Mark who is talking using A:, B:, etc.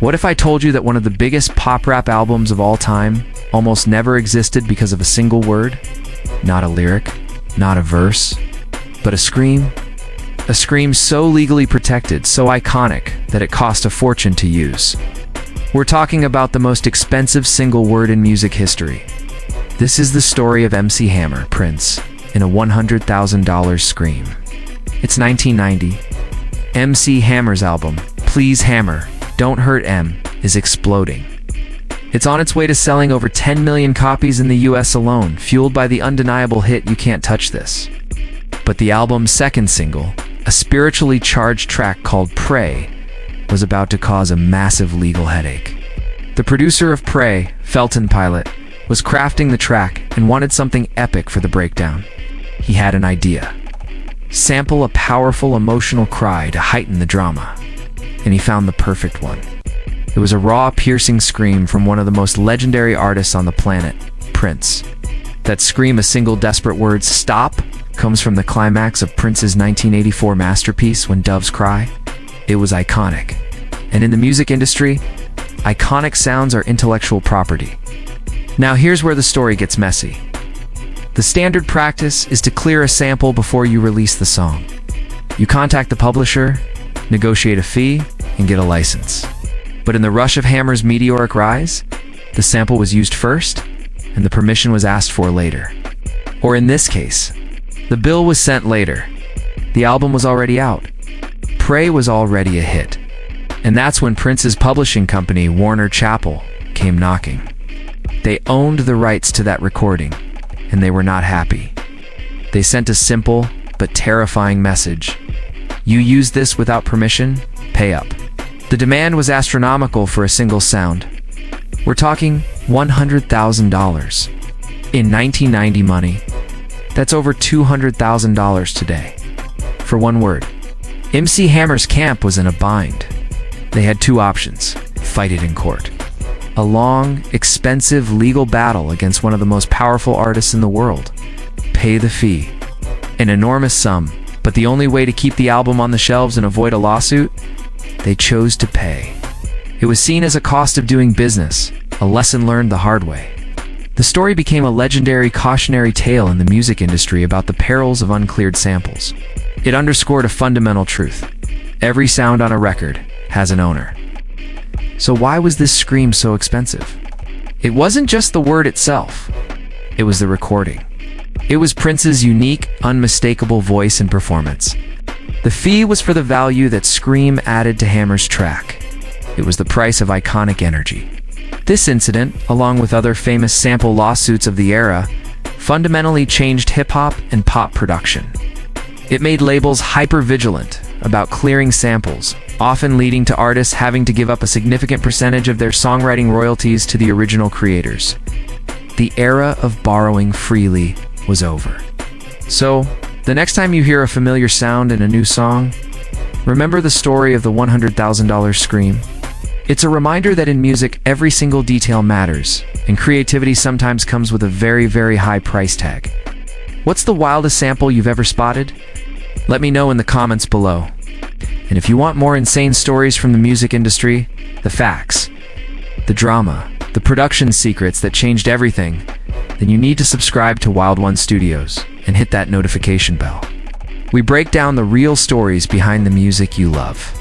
A: What if I told you that one of the biggest pop rap albums of all time almost never existed because of a single word? Not a lyric, not a verse, but a scream? A scream so legally protected, so iconic, that it cost a fortune to use. We're talking about the most expensive single word in music history. This is the story of MC Hammer, Prince, in a $100,000 scream. It's 1990. MC Hammer's album, Please Hammer, Don't Hurt M, is exploding. It's on its way to selling over 10 million copies in the US alone, fueled by the undeniable hit You Can't Touch This. But the album's second single, a spiritually charged track called Pray, was about to cause a massive legal headache. The producer of Pray, Felton Pilot, was crafting the track and wanted something epic for the breakdown. He had an idea. Sample a powerful emotional cry to heighten the drama. And he found the perfect one. It was a raw, piercing scream from one of the most legendary artists on the planet, Prince. That scream, a single desperate word, "Stop," comes from the climax of Prince's 1984 masterpiece, When Doves Cry. It was iconic. And in the music industry, iconic sounds are intellectual property. Now here's where the story gets messy. The standard practice is to clear a sample before you release the song. You contact the publisher, negotiate a fee, and get a license. But in the rush of Hammer's meteoric rise, the sample was used first, and the permission was asked for later. Or in this case, the bill was sent later. The album was already out. Pray was already a hit. And that's when Prince's publishing company, Warner Chappell, came knocking. They owned the rights to that recording, and they were not happy. They sent a simple but terrifying message. You use this without permission, pay up. The demand was astronomical for a single sound. We're talking $100,000. In 1990 money, that's over $200,000 today. For one word. MC Hammer's camp was in a bind. They had two options: fight it in court. A long, expensive legal battle against one of the most powerful artists in the world. Pay the fee. An enormous sum, but the only way to keep the album on the shelves and avoid a lawsuit? They chose to pay. It was seen as a cost of doing business, a lesson learned the hard way. The story became a legendary cautionary tale in the music industry about the perils of uncleared samples. It underscored a fundamental truth. Every sound on a record has an owner. So why was this scream so expensive? It wasn't just the word itself. It was the recording. It was Prince's unique, unmistakable voice and performance. The fee was for the value that Scream added to Hammer's track. It was the price of iconic energy. This incident, along with other famous sample lawsuits of the era, fundamentally changed hip-hop and pop production. It made labels hyper-vigilant about clearing samples, often leading to artists having to give up a significant percentage of their songwriting royalties to the original creators. The era of borrowing freely was over. So, the next time you hear a familiar sound in a new song, remember the story of the $100,000 scream. It's a reminder that in music, every single detail matters, and creativity sometimes comes with a very, very high price tag. What's the wildest sample you've ever spotted? Let me know in the comments below. And if you want more insane stories from the music industry, the facts, the drama, the production secrets that changed everything, then you need to subscribe to Wild One Studios and hit that notification bell. We break down the real stories behind the music you love.